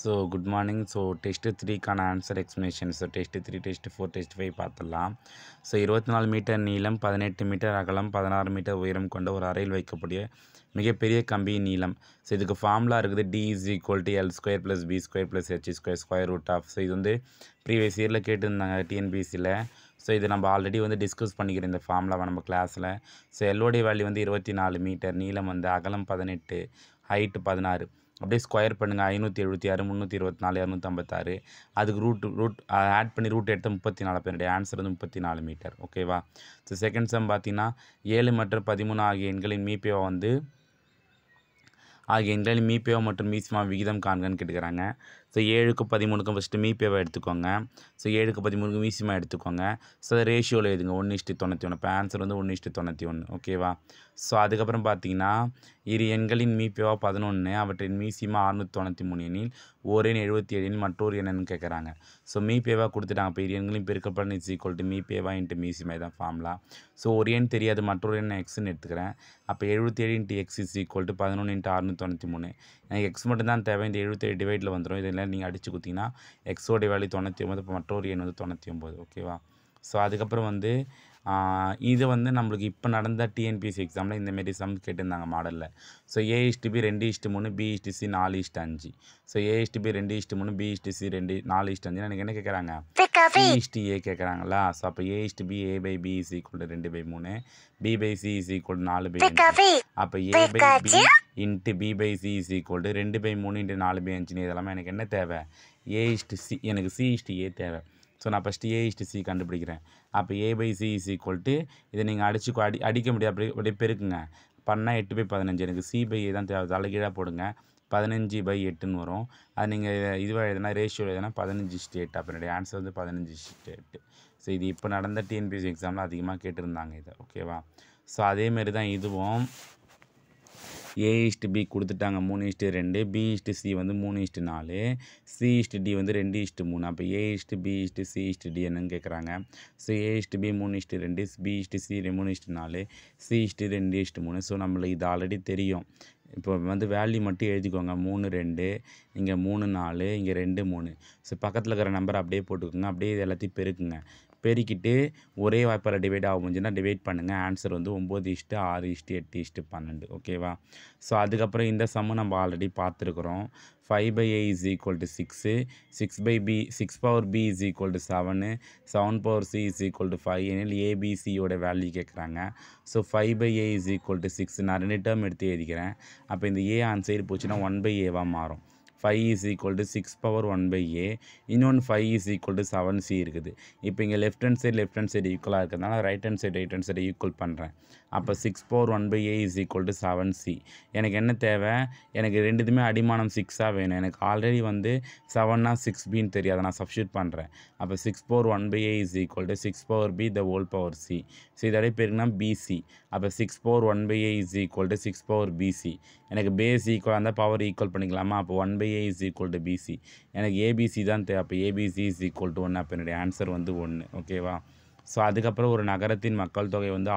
So good morning. So test 3க்கான answer explanation. So test 3, test 4, test 5 பார்த்துடலாம். So 24 metre நீளம், 18 metre அகலம், 16 metre உயரம் கொண்ட ஒரு அறையில் வைக்கக்கூடிய மிகப்பெரிய கம்பியின் நீளம். ஸோ இதுக்கு ஃபார்முலா இருக்குது. D = L² + B² + H² square root of. So இது வந்து ப்ரீவியஸ் இயரில் கேட்டிருந்தாங்க டிஎன்பிசியில். ஸோ இது நம்ம ஆல்ரெடி வந்து டிஸ்கஸ் பண்ணிக்கிறோம் இந்த ஃபார்முலாவை நம்ம கிளாஸில். ஸோ எல்லோடைய வேல்யூ வந்து 24 மீட்டர், நீளம் வந்து அகலம் 18, ஹைட்டு 16. அப்படியே ஸ்கொயர் பண்ணுங்கள். 576, 324, 256. அதுக்கு ரூட் ஆட் பண்ணி ரூட் எடுத்து 34. அப்போ என்னுடைய ஆன்சர் வந்து 34 மீட்டர். ஓகேவா? ஸோ செகண்ட் சம் பார்த்தீங்கன்னா 7 மற்றும் 13 ஆகிய எண்களின் மீபேவா வந்து மீபேவா மற்றும் மீசிமா விகிதம் காண்கன்னு கேட்டுக்கிறாங்க. ஸோ 7க்கும் 13க்கும் ஃபஸ்ட்டு மீபேவா எடுத்துக்கோங்க. ஸோ 7க்கு 13க்கு மீசிமா எடுத்துக்கோங்க. ஸோ ரேஷியோவில் எழுதுங்க 1:91. இப்போ ஆன்சர் வந்து 1:91. ஓகேவா? ஸோ அதுக்கப்புறம் பார்த்தீங்கன்னா இரு எண்களின் மீபேவா 11, அவற்றின் மீசிமா 693 எனில் ஓர் எண் 77 எனில் மற்றொரு எண்ணுன்னு கேட்குறாங்க. ஸோ மீபேவா கொடுத்துட்டாங்க. இப்போ இரு எண்களின் பெருக்கப்பலன் = மீபேவா × மீசிமா தான் ஃபார்முலா. ஸோ ஒரு எண் தெரியாது, மற்றொரு எண் எக்ஸ்ன்னு எடுத்துக்கிறேன். அப்போ 77 × x = 11 × 693. எனக்கு எக்ஸ் மட்டும்தான் தேவை. இந்த 77 டிவைடில் வந்துடும். இதெல்லாம் நீங்கள் அடித்து கொடுத்தீங்கன்னா எக்ஸோடைய வேல்யூ 99. இப்போ மற்றொரு எண் வந்து 99. ஓகேவா? ஸோ அதுக்கப்புறம் வந்து இது வந்து நம்மளுக்கு இப்போ நடந்த டிஎன்பிஎஸ்சி எக்ஸாமில் இந்தமாரி சம் கேட்டிருந்தாங்க மாடலில். So A:B 2:3, B:C 4:5. So A:B 2:3, B:C 4:5. எனக்கு என்ன கேட்குறாங்க? C:A கேட்குறாங்களா? ஸோ அப்போ A:B A/B = 2/3, B/C = 4/5. அப்போ A/B × B/C = 2/3 × 4/5. இதெல்லாமே எனக்கு என்ன தேவை? A:C. எனக்கு C:A தேவை. ஸோ நான் ஃபஸ்ட்டு A:C கண்டுபிடிக்கிறேன். அப்போ A/C = இதை நீங்கள் அடிக்க முடியாது, அப்படியே பெருக்குங்க. பண்ணால் 8/15. எனக்கு C/A தான் தேவை. தலைகீழாக போடுங்க. 15/8ன்னு வரும். அது நீங்கள் இதுவாக எழுதுனா ரேஷியோ எழுதுனா 15:8. அப்போ என்னுடைய ஆன்சர் வந்து 15:8. ஸோ இது இப்போ நடந்த டிஎன்பிஎஸ்சி எக்ஸாமில் அதிகமாக கேட்டிருந்தாங்க இதை. ஓகேவா? ஸோ அதேமாரி தான் இதுவும் A:B கொடுத்துட்டாங்க 3:2, B:C வந்து 3:4, C:D வந்து 2:3. அப்போ A:B C:D என்னன்னு கேட்குறாங்க. So A:B 3:2, B:C 3:4, C:D 2:3. So நம்மளுக்கு இது ஆல்ரெடி தெரியும். இப்போ வந்து வேல்யூ மட்டும் எழுதிக்கோங்க. 3 2, இங்கே 3 4, இங்கே 2 3. ஸோ பக்கத்தில் இருக்கிற நம்பர் அப்படியே போட்டுக்கோங்க. அப்படியே இது எல்லாத்தையும் பெருக்குங்க. பெருக்கிட்டு ஒரே வாய்ப்பால் டிவைட் ஆக முடிஞ்சுன்னா டிவைட் பண்ணுங்கள். ஆன்சர் வந்து 9:6:8:12. ஓகேவா? ஸோ அதுக்கப்புறம் இந்த சம்மு நம்ம ஆல்ரெடி பார்த்துருக்குறோம். 5/A = 6, 6/B = 7, 7/C = 5 எனில் ABCயோட வேல்யூ கேட்குறாங்க. So 5/A = 6. நான் 2 டேர்ம் எடுத்து எழுதிக்கிறேன். அப்போ இந்த A ஆன் சைடு போச்சுன்னா 1/Aவாக மாறும். 5 = 6/1/A. இன்னொன்று 5 = 7C இருக்குது. இப்போ இங்கே லெஃப்ட் ஹேண்ட் சைடு ஈக்குவலாக இருக்கிறதுனால ரைட் ஹேண்ட் சைடு ஈக்குவல் பண்ணுறேன். அப்போ 6/1/A = 7C. எனக்கு என்ன தேவை? எனக்கு ரெண்டுத்துமே அடிமானம் 6ஆக வேணும். எனக்கு ஆல்ரெடி வந்து 7னா 6Bன்னு தெரியாது, நான் சப்ஸ்டியூட் பண்ணுறேன். அப்போ 6/1/A = 6/B²C. ஸோ இதோடைய பேருக்குனா BC. அப்போ 6/1/A = 6/BC. எனக்கு பேஸ் ஈக்குவலாக இருந்தால் பவர் ஈக்குவல் பண்ணிக்கலாமா? அப்போ 1/A = BC. எனக்கு ABC தான் தேவை. அப்போ ABC = 1. அப்போ என்னுடைய ஆன்சர் வந்து 1. ஓகேவா? ஸோ அதுக்கப்புறம் ஒரு நகரத்தின் மக்கள் தொகை வந்து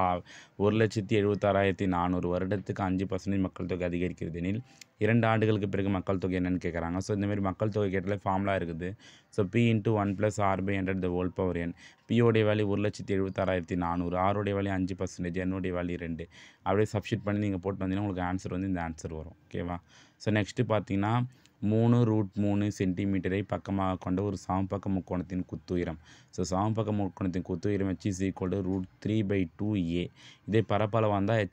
1,76,400 வருடத்துக்கு 5% மக்கள் தொகை அதிகரிக்கிறது எனில் 2 ஆண்டுகளுக்கு பிறகு மக்கள் தொகை என்னென்னு கேட்குறாங்க. ஸோ இந்தமாரி மக்கள் தொகை கேட்டாலே ஃபார்முலா இருக்குது. ஸோ P × 1 + R/100 Pயோடைய வேல்யூ 1,76,400, Rோடைய வேல்யூ 5%, என்னுடைய வேல்யூ 2. அப்படியே சப்ஸ்டியூட் பண்ணி நீங்கள் போட்டு வந்தீங்கன்னா உங்களுக்கு ஆன்சர் வந்து இந்த ஆன்சர் வரும். ஓகேவா? ஸோ நெக்ஸ்ட்டு பார்த்தீங்கன்னா 3√3 சென்டிமீட்டரை பக்கமாக கொண்ட ஒரு சமபக்க முக்கோணத்தின் குத்துயரம். ஸோ சமபக்க முக்கோணத்தின் குத்துயரம் H = √3/2A. இதே பரப்பளவு வந்தால்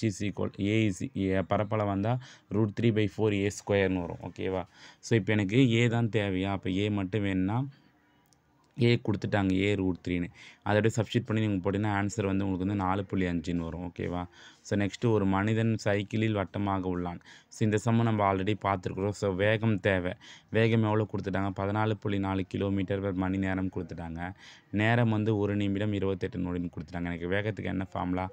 பரப்பளவு வந்தால் √3/4A² வரும். ஓகேவா? ஸோ இப்போ எனக்கு A தான் தேவையா? அப்போ A மட்டும் வேணும்னா A கொடுத்துட்டாங்க, A √3ன்னு. அதோடய சப்ஸ்டியூட் பண்ணி நீங்கள் போட்டிங்கன்னா ஆன்சர் வந்து உங்களுக்கு வந்து 4.5ன்னு வரும். ஓகேவா? ஸோ நெக்ஸ்ட்டு ஒரு மனிதன் சைக்கிளில் வட்டமாக உள்ளான். ஸோ இந்த சம்மு நம்ம ஆல்ரெடி பார்த்துருக்குறோம். ஸோ வேகம் தேவை. வேகம் எவ்வளோ கொடுத்துட்டாங்க? 14.4 km/மணி கொடுத்துட்டாங்க. நேரம் வந்து 1 நிமிடம் 28 நொடின்னு கொடுத்துட்டாங்க. எனக்கு வேகத்துக்கு என்ன ஃபார்முலா?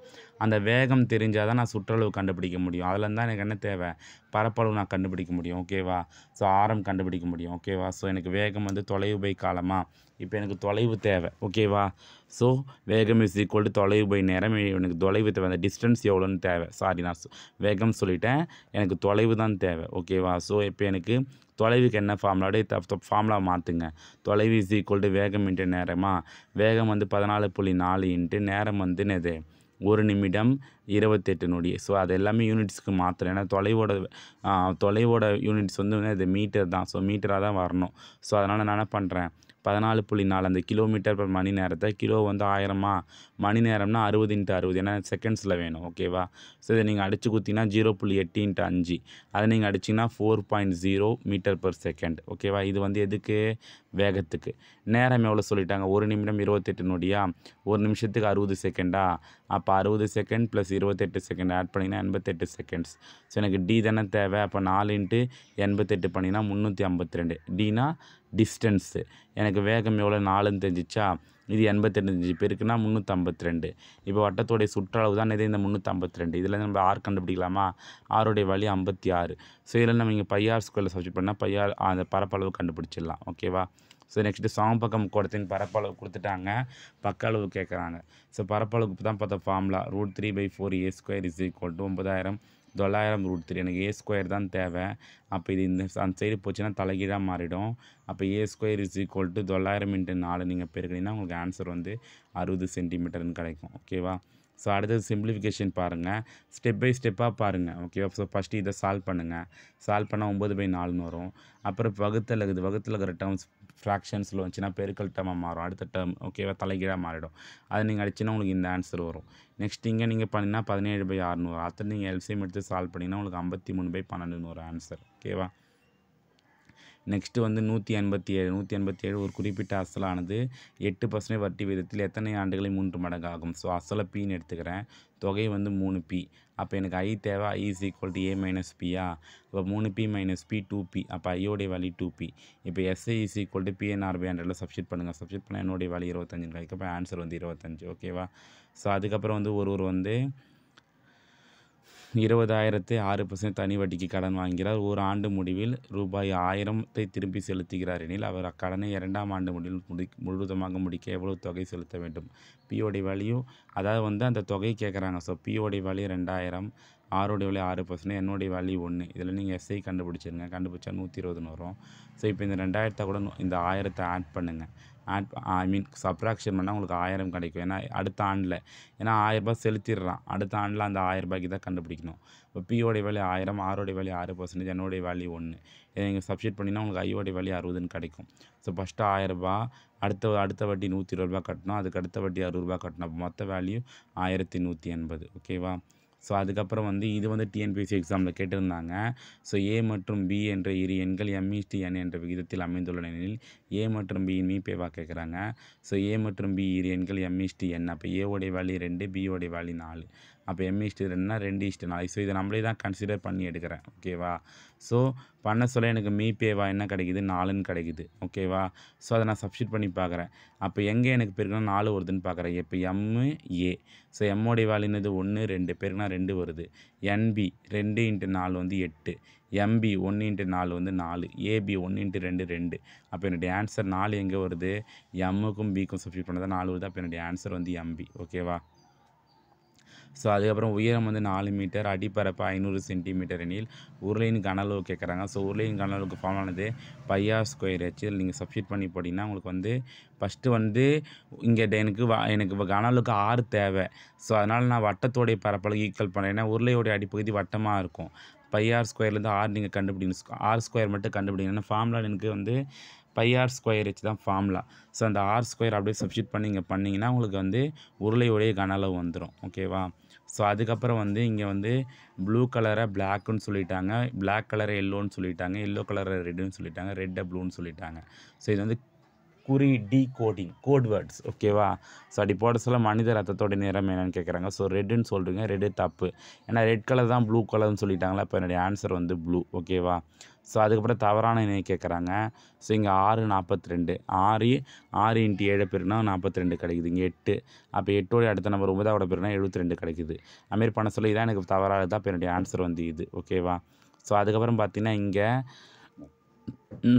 அந்த வேகம் தெரிஞ்சால் தான் நான் சுற்றளவு கண்டுபிடிக்க முடியும். அதில் இருந்தால் எனக்கு என்ன தேவை? பரப்பளவு நான் கண்டுபிடிக்க முடியும். ஓகேவா? ஸோ ஆரம் கண்டுபிடிக்க முடியும். ஓகேவா? ஸோ எனக்கு வேகம் வந்து தொலைவு பை காலமா? இப்போ எனக்கு தொலைவு தேவை. ஓகேவா? ஸோ வேகம் இஸ் ஈக்குவல் டு தொலைவு பை நேரம். எனக்கு தொலைவு தேவை, அந்த டிஸ்டன்ஸ் எவ்வளோன்னு தேவை. சாரி, நான் வேகம் சொல்லிட்டேன், எனக்கு தொலைவு தான் தேவை. ஓகேவா? ஸோ இப்போ எனக்கு தொலைவுக்கு என்ன ஃபார்முலா, அப்படியே ஃபார்முலா மாற்றுங்க. தொலைவு இஸ் ஈக்குவல் டு வேகம் இன்ட்டு நேரமா. வேகம் வந்து 14.4 இன்ட்டு நேரம் வந்து என்னது 1 நிமிடம் 28 நொடி. ஸோ அது எல்லாமே யூனிட்ஸ்க்கு மாற்றுறேன். ஏன்னா தொலைவோட யூனிட்ஸ் வந்து இது மீட்டர் தான். ஸோ மீட்டராக தான் வரணும். ஸோ அதனால் நான் என்ன பண்ணுறேன், 14.4 அந்த கிலோமீட்டர் பர் மணி நேரத்தை, கிலோ வந்து 1000மா, மணி நேரம்னா 60 × 60, ஏன்னா செகண்ட்ஸில் வேணும். ஓகேவா? ஸோ இதை நீங்கள் அடித்து குத்தினா 0.8 × 5, அதை நீங்கள் அடிச்சிங்கன்னா 4.0 மீட்டர் பர் செகண்ட். ஓகேவா? இது வந்து எதுக்கு, வேகத்துக்கு. நேரம் எவ்வளோ சொல்லிட்டாங்க, 1 நிமிடம் 28 நொடியா, 1 நிமிஷத்துக்கு 60 செகண்டா, அப்போ 60 செகண்ட் ப்ளஸ் 28 செகண்ட் ஆட் பண்ணிங்கன்னா 88 செகண்ட்ஸ். ஸோ எனக்கு டி தானே தேவை. அப்போ 4 × 88 பண்ணிங்கன்னா 352. டினா டிஸ்டன்ஸு. எனக்கு வேகம் எவ்வளோ 4ன்னு தெரிஞ்சிச்சா, இது 88 பேருக்குன்னா 352. இப்போ வட்டத்தோடைய சுற்றளவு தான் இது, இந்த 352. இதில் நம்ம ஆர் கண்டுபிடிக்கலாமா, ஆருடைய வழி 56. ஸோ இதில் நம்ம இங்கே πr² சப்ஸ்டியூட் பண்ணால் πr அந்த பரப்பளவு கண்டுபிடிச்சிடலாம். ஓகேவா? ஸோ நெக்ஸ்ட்டு பக்கம் கொடுத்தின் பரப்பளவு கொடுத்துட்டாங்க, பக்க அளவு கேட்குறாங்க. ஸோ பரப்பளவுக்கு தான் பார்த்தா formula √3/4 a² is equal to 9000 900 √3. எனக்கு a² தான் தேவை. அப்போ இது இந்த அந்த சைடு போச்சுன்னா தலைகீழாக மாறிடும். அப்போ a² இஸ் ஈக்குவல் டு 900 × 4 நீங்கள் பெருக்கினீங்கன்னா உங்களுக்கு ஆன்சர் வந்து 60 சென்டிமீட்டர்னு கிடைக்கும். ஓகேவா? ஸோ அடுத்தது சிம்பிளிஃபிகேஷன் பாருங்கள், ஸ்டெப் பை ஸ்டெப்பாக பாருங்கள். ஓகேவா? ஸோ ஃபஸ்ட்டு இதை சால்வ் பண்ணுங்கள். சால்வ் பண்ணால் 9/4ன்னு வரும். அப்புறம் வகுத்தல் இருக்கிற டேர்ம்ஸ் ஃப்ராக்ஷன்ஸில் வந்துச்சுன்னா பெருக்கல் டேர்மாக மாறும். அடுத்த டேர்ம் ஓகேவா தலைகீழாக மாறிடும். அதை நீங்கள் அடிச்சுன்னா உங்களுக்கு இந்த ஆன்சர் வரும். நெக்ஸ்ட் இங்கே நீங்கள் பண்ணிங்கன்னா 17/600 வரும். அதை நீங்கள் எல்சிஎம் எடுத்து சால்வ் பண்ணிங்கன்னா உங்களுக்கு 53/12 ஒரு ஆன்சர். ஓகேவா? நெக்ஸ்ட்டு வந்து 187 ஒரு குறிப்பிட்ட அசலானது 8% வட்டி விகிதத்தில் எத்தனை ஆண்டுகளை 3 மடங்கு ஆகும். ஸோ அசலை பின்னு எடுத்துக்கிறேன், தொகை வந்து 3p. அப்போ எனக்கு ஐ தேவை, i is equal to a minus p-ஆ. அப்போ 3p minus p 2p. அப்போ ஐயோடைய வேல்யூ 2p. இப்போ SI is equal to PNR/100 substitute பண்ணுங்கள். சப்ஸ்டியூட் பண்ணால் என்னுடைய வேல்யூ 25 கிடைக்கும். அப்போ ஆன்சர் வந்து 25. ஓகேவா? ஸோ அதுக்கப்புறம் வந்து ஒரு வந்து 20,000 6% தனி வட்டிக்கு கடன் வாங்குகிறார். ஒரு ஆண்டு முடிவில் ரூபாய் 1000 திருப்பி செலுத்துகிறார் எனில் அவர் அக்கடனை 2ஆம் ஆண்டு முடிவில் முழுவதுமாக முடிக்க எவ்வளவு தொகை செலுத்த வேண்டும். பியோடைய வேல்யூ, அதாவது வந்து அந்த தொகை கேட்குறாங்க. ஸோ பியோடைய வேல்யூ 2000, ஆரோடைய வேல்யூ 6%, என்னுடைய வேல்யூ 1. இதில் நீங்கள் எஸ்ஐ கண்டுபிடிச்சிருங்க. கண்டுபிடிச்சா 120 வரும். ஸோ இப்போ இந்த 2000 கூட இந்த 1000 ஆட் பண்ணுங்கள். சப்ராக்ஷன் பண்ணால் உங்களுக்கு 1000 கிடைக்கும். ஏன்னா அடுத்த ஆண்டில், ஏன்னா 1000 செலுத்திடுறான், அடுத்த ஆண்டில் அந்த 1000 தான் கண்டுபிடிக்கணும். இப்போ பியோடைய வேல்யூ 1000, ஆரோடைய வேல்யூ 6%, என்னுடைய வேல்யூ 1. இதை நீங்கள் சப்ஸ்டியூட் பண்ணிங்கன்னா உங்களுக்கு ஐயோடைய வேல்யூ 60ன்னு கிடைக்கும். ஸோ ஃபஸ்ட்டு 1000, அடுத்த வட்டி 120 கட்டணும், அதுக்கு அடுத்த வட்டி 60 கட்டணும். அப்போ மொத்த வேல்யூ 1180. ஓகேவா? ஸோ அதுக்கப்புறம் வந்து இது வந்து டிஎன்பிஎஸ்சி எக்ஸாமில் கேட்டிருந்தாங்க. ஸோ ஏ மற்றும் பி என்ற இரு எண்கள் m/n என்ற விகிதத்தில் அமைந்துள்ளன எனில் ஏ மற்றும் பியின் மீப்பேவாக கேட்குறாங்க. ஸோ ஏ மற்றும் பி இரு எண்கள் m/n. அப்போ ஏவோடைய வேல்யூ 2, பியோடைய வேல்யூ 4. அப்போ m/2னா 2/4. ஸோ இதை நம்மளே தான் கன்சிடர் பண்ணி எடுக்கிறேன். ஓகேவா? ஸோ பண்ண சொல்ல எனக்கு மீப்பேவா என்ன கிடைக்குது, 4ன்னு கிடைக்குது. ஓகேவா? ஸோ அதை நான் சப்ஸ்டியூட் பண்ணி பார்க்குறேன். அப்போ எங்கே எனக்கு பெருக்குனா 4 வருதுன்னு பார்க்குறேன். இப்போ MA, ஸோ எம்மோடைய வேல்யூ என்னது 1, 2 பெருக்குனா 2 வருது. NB 2 × 4 வந்து 8. MB 1 × 4 வந்து 4. AB 1 × 2 2. அப்போ என்னுடைய ஆன்சர் 4 எங்கே வருது, எம்முக்கும் பிக்கும் சப்ஸ்டியூட் பண்ணதான் 4 வருது. அப்போ என்னுடைய ஆன்சர் வந்து MB. ஓகேவா? ஸோ அதுக்கப்புறம் உயரம் வந்து 4 மீட்டர், அடிப்பரப்பு 500 சென்டிமீட்டர் எனில் உருளையின் கன அளவு கேட்குறாங்க. ஸோ உருளையின் கன அளவுக்கு ஃபார்முலானது πr²h. இதில் நீங்கள் சப்ஸ்டியூட் பண்ணி போட்டிங்கன்னா உங்களுக்கு வந்து ஃபஸ்ட்டு வந்து இங்கே எனக்கு கன அளவுக்கு 6 தேவை. ஸோ அதனால் நான் வட்டத்தோடைய பரப்பளவு ஈக்குவல் பண்ணுறேன். ஏன்னா உருளையோடைய அடிப்பகுதி வட்டமாக இருக்கும். πr² 6 நீங்கள் கண்டுபிடிக்கணும். r² மட்டும் கண்டுபிடிக்கணும். ஃபார்முலா எனக்கு வந்து πr² தான் ஃபார்முலா. ஸோ அந்த r² அப்படியே சப்ஸ்டியூட் பண்ணி இங்கே பண்ணிங்கன்னா உங்களுக்கு வந்து உருளையோடைய கன அளவு வந்துடும். ஓகேவா? ஸோ அதுக்கப்புறம் வந்து இங்கே வந்து ப்ளூ கலரை பிளாக்குன்னு சொல்லிட்டாங்க, பிளாக் கலரை எல்லோன்னு சொல்லிட்டாங்க, எல்லோ கலரை ரெட்டுன்னு சொல்லிட்டாங்க, ரெட்டை ப்ளூன்னு சொல்லிட்டாங்க. ஸோ இது வந்து டீகோடிங் கோட் வேர்ட்ஸ். ஓகேவா? ஸோ அப்படி போட சொல்ல மனித ரத்தத்தோட நிறம் என்னன்னு கேட்குறாங்க. ஸோ ரெட்டுன்னு சொல்கிறீங்க, ரெட்டு தப்பு. ஏன்னா ரெட் கலர் தான் ப்ளூ கலர்னு சொல்லிட்டாங்களா, இப்போ என்னுடைய ஆன்சர் வந்து ப்ளூ. ஓகேவா? ஸோ அதுக்கப்புறம் தவறான இணை கேட்குறாங்க. ஸோ இங்கே 6 42, 6 × 7 பேருனா 42 கிடைக்குது. இங்கே 8, அப்போ 8ஓட அடுத்த நம்பர் 9ஓட பேருனா 72 கிடைக்குது. அதுமாரி பண்ண சொல்லி இதான் எனக்கு தவறாக தான். இப்போ என்னுடைய ஆன்சர் வந்து இது. ஓகேவா? ஸோ அதுக்கப்புறம் பார்த்தீங்கன்னா இங்கே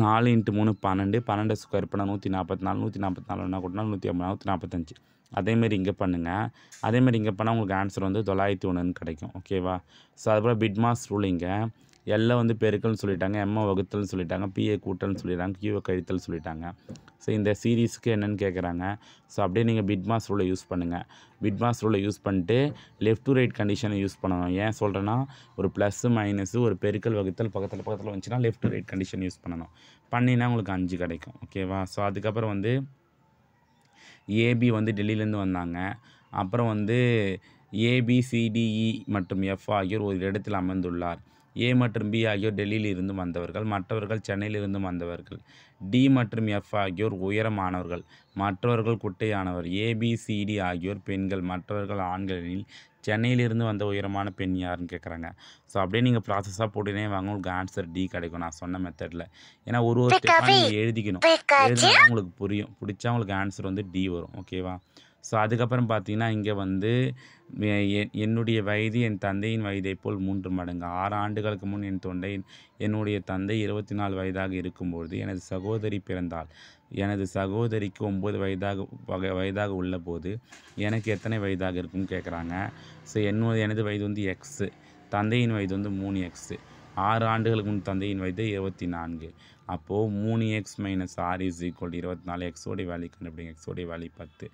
4 × 3 12, 12 ஸ்கொயர் பண்ணால் 144, 144 கூட்டினா 145. அதேமாரி இங்கே பண்ணுங்கள். அதேமாரி இங்கே பண்ணால் உங்களுக்கு ஆன்சர் வந்து 901ன்னு கிடைக்கும். ஓகேவா? ஸோ அதுபோல் பிட்மாஸ் ரூலிங்க எல்லை வந்து பெருக்கல்னு சொல்லிட்டாங்க, எம்மை வகுத்தல்னு சொல்லிட்டாங்க, பிஏ கூட்டல்னு சொல்லிட்டாங்க, கியூவை கழித்தல் சொல்லிட்டாங்க. ஸோ இந்த சீரீஸுக்கு என்னென்னு கேட்குறாங்க. ஸோ அப்படியே நீங்கள் பிட்மாஸ் ரூலை யூஸ் பண்ணுங்கள். பிட்மாஸ் ரூலை யூஸ் பண்ணிட்டு லெஃப்ட் டு ரைட் கண்டிஷனை யூஸ் பண்ணணும். ஏன் சொல்கிறேன்னா ஒரு ப்ளஸ்ஸு மைனஸு ஒரு பெருக்கல் வகுத்தல் பக்கத்தில் வந்துச்சுன்னா left to right condition use பண்ணணும். பண்ணினா உங்களுக்கு 5 கிடைக்கும். ஓகேவா? ஸோ அதுக்கப்புறம் வந்து ஏபி வந்து டெல்லியிலேருந்து வந்தாங்க. அப்புறம் வந்து ஏபிசிடிஇ மற்றும் எஃப் ஆகியோர் ஒரு இடத்தில் அமர்ந்துள்ளார். ஏ மற்றும் பி ஆகியோர் டெல்லியில் இருந்து வந்தவர்கள், மற்றவர்கள் சென்னையிலிருந்து வந்தவர்கள். டி மற்றும் எஃப் ஆகியோர் உயரமானவர்கள், மற்றவர்கள் குட்டையானவர். ஏபிசிடி ஆகியோர் பெண்கள், மற்றவர்கள் ஆண்கள் எனில் சென்னையிலிருந்து வந்த உயரமான பெண் யாருன்னு கேட்குறாங்க. ஸோ அப்படியே நீங்கள் ப்ராசஸாக போட்டுனே வாங்க, உங்களுக்கு ஆன்சர் டி கிடைக்கும் நான் சொன்ன மெத்தடில். ஏன்னா ஒரு ஸ்டெப்பாக நீங்கள் எழுதிக்கணும். எழுதினா உங்களுக்கு புரியும். பிடிச்சா உங்களுக்கு ஆன்சர் வந்து டி வரும். ஓகேவா? ஸோ அதுக்கப்புறம் பார்த்தீங்கன்னா இங்கே வந்து என்னுடைய வயது என் தந்தையின் வயதை போல் 3 மடங்கு. 6 ஆண்டுகளுக்கு முன் என்னுடைய தந்தை 24 வயதாக இருக்கும்பொழுது எனது சகோதரி பிறந்தாள். எனது சகோதரிக்கு 9 வயதாக உள்ளபோது எனக்கு எத்தனை வயதாக இருக்கும்னு கேட்குறாங்க. ஸோ எனது வயது வந்து எக்ஸு, தந்தையின் வயது வந்து 3x. 6 ஆண்டுகளுக்கு முன் தந்தையின் வயது 24. அப்போது 3x - 6 = 24. எக்ஸோடைய வேல்யூ கண்டுபிடிங்க. எக்ஸோடைய வேல்யூ 10.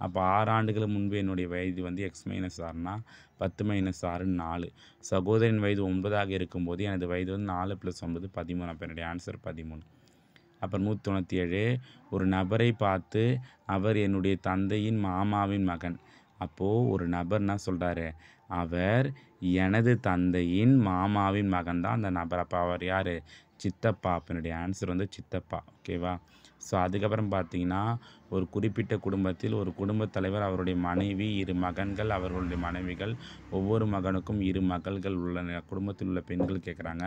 அப்போ 6 ஆண்டுகளுக்கு முன்பு என்னுடைய வயது வந்து x - 6னா 10 - 6 4. சகோதரின் வயது 9ஆக இருக்கும்போது எனது வயது வந்து 4 + 9 13. அப்போ என்னுடைய ஆன்சர் 13. அப்புறம் 197 ஒரு நபரை பார்த்து அவர் என்னுடைய தந்தையின் மாமாவின் மகன். அப்போது ஒரு நபர் என்ன சொல்கிறாரு, அவர் எனது தந்தையின் மாமாவின் மகன் தான் அந்த நபர். அப்போ அவர் யார்? சித்தப்பா. அப்போ என்னுடைய ஆன்சர் வந்து சித்தப்பா. ஓகேவா? ஸோ அதுக்கப்புறம் பார்த்தீங்கன்னா ஒரு குறிப்பிட்ட குடும்பத்தில் ஒரு குடும்பத் தலைவர், அவருடைய மனைவி, 2 மகன்கள், அவர்களுடைய மனைவிகள், ஒவ்வொரு மகனுக்கும் 2 மகள்கள் உள்ளன. குடும்பத்தில் உள்ள பெண்கள் கேட்குறாங்க.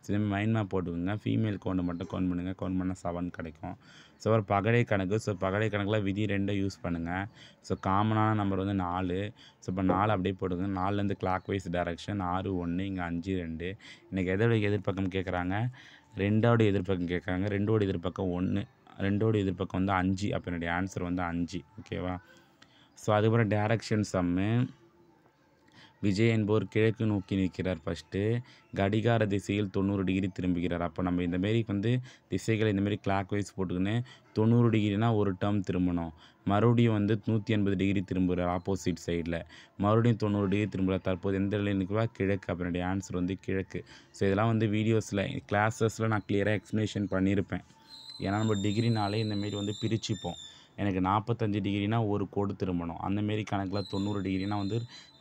சரி மைண்ட் மேப் போட்டுக்கோங்க. ஃபீமேல் கவுண்ட் மட்டும் கவுண்ட் பண்ணுங்கள். கவுண்ட் பண்ணால் 7 கிடைக்கும். ஸோ ஒரு பகடை கணக்கு. ஸோ பகடை கணக்கில் விதி 2 யூஸ் பண்ணுங்கள். ஸோ காமனான நம்பர் வந்து 4. ஸோ இப்போ 4 அப்படியே போடுங்க. 4லேருந்து கிளாக் வைஸ் டைரக்ஷன். 6 1, இங்கே 5 2. எனக்கு எதிர்பக்கம் கேட்குறாங்க, 2ஓட எதிர்பக்கம் கேட்குறாங்க. 2ஓட எதிர்பக்கம் 1, 2ஓட எதிர்பக்கம் வந்து 5. அப்போ என்னுடைய ஆன்சர் வந்து 5. ஓகேவா? ஸோ அதுக்கப்புறம் டைரக்ஷன் சம்மு. விஜய் என்பவர் கிழக்கு நோக்கி நிற்கிறார். ஃபஸ்ட்டு கடிகார திசையில் 90 டிகிரி திரும்புகிறார். அப்போ நம்ம இந்தமாரி வந்து திசைகளை இந்தமாரி கிளாக் வைஸ் போட்டுக்கின்னு 90 டிகிரினா ஒரு டேர்ம் திரும்பணும். மறுபடியும் வந்து 180 டிகிரி திரும்புகிறார் ஆப்போசிட் சைடில். மறுபடியும் 90 டிகிரி திரும்புகிறார். தற்போது எந்த நிலையில் நிற்கிறா? கிழக்கு. அப்போ என்னுடைய ஆன்சர் வந்து கிழக்கு. ஸோ இதெல்லாம் வந்து வீடியோஸில் கிளாஸஸில் நான் கிளியராக எக்ஸ்ப்ளனேஷன் பண்ணியிருப்பேன். ஏன்னா நம்ம டிகிரினாலே இந்தமாரி வந்து பிரிச்சுப்போம். எனக்கு 45 டிகிரினா ஒரு கோடு திரும்பணும். அந்தமாரி கணக்கில் 90 டிகிரினா வந்து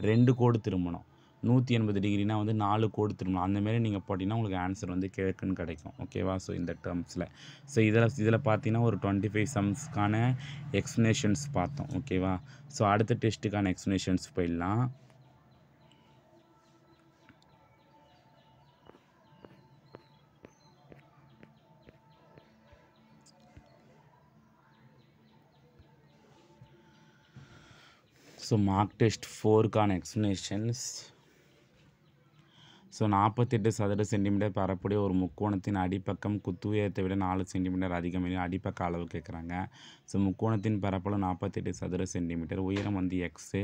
2 கோடு திரும்பணும். 180 டிகிரினா வந்து 4 கோடு திரும்பணும். அந்தமாரி நீங்கள் போட்டிங்கன்னா உங்களுக்கு ஆன்சர் வந்து கிழக்குன்னு கிடைக்கும். ஓகேவா? ஸோ இந்த டேர்ம்ஸில். ஸோ இதில் பார்த்தீங்கன்னா ஒரு 25 சம்ஸ்க்கான எக்ஸ்ப்ளனேஷன்ஸ் பார்த்தோம். ஓகேவா? ஸோ அடுத்த டெஸ்ட்டுக்கான எக்ஸ்ப்ளனேஷன்ஸ் போயிடலாம். ஸோ மார்க் டெஸ்ட் 4க்கான எக்ஸ்ப்ளனேஷன்ஸ். ஸோ 48 சதுர சென்டிமீட்டர் பரப்புடைய ஒரு முக்கோணத்தின் அடிப்பக்கம் குத்து உயரத்தை விட 4 சென்டிமீட்டர் அதிகம் எனில் அடிப்பக்க அளவு கேட்குறாங்க. ஸோ முக்கோணத்தின் பரப்பளவு 48 சதுர சென்டிமீட்டர், உயரம் வந்து எக்ஸு,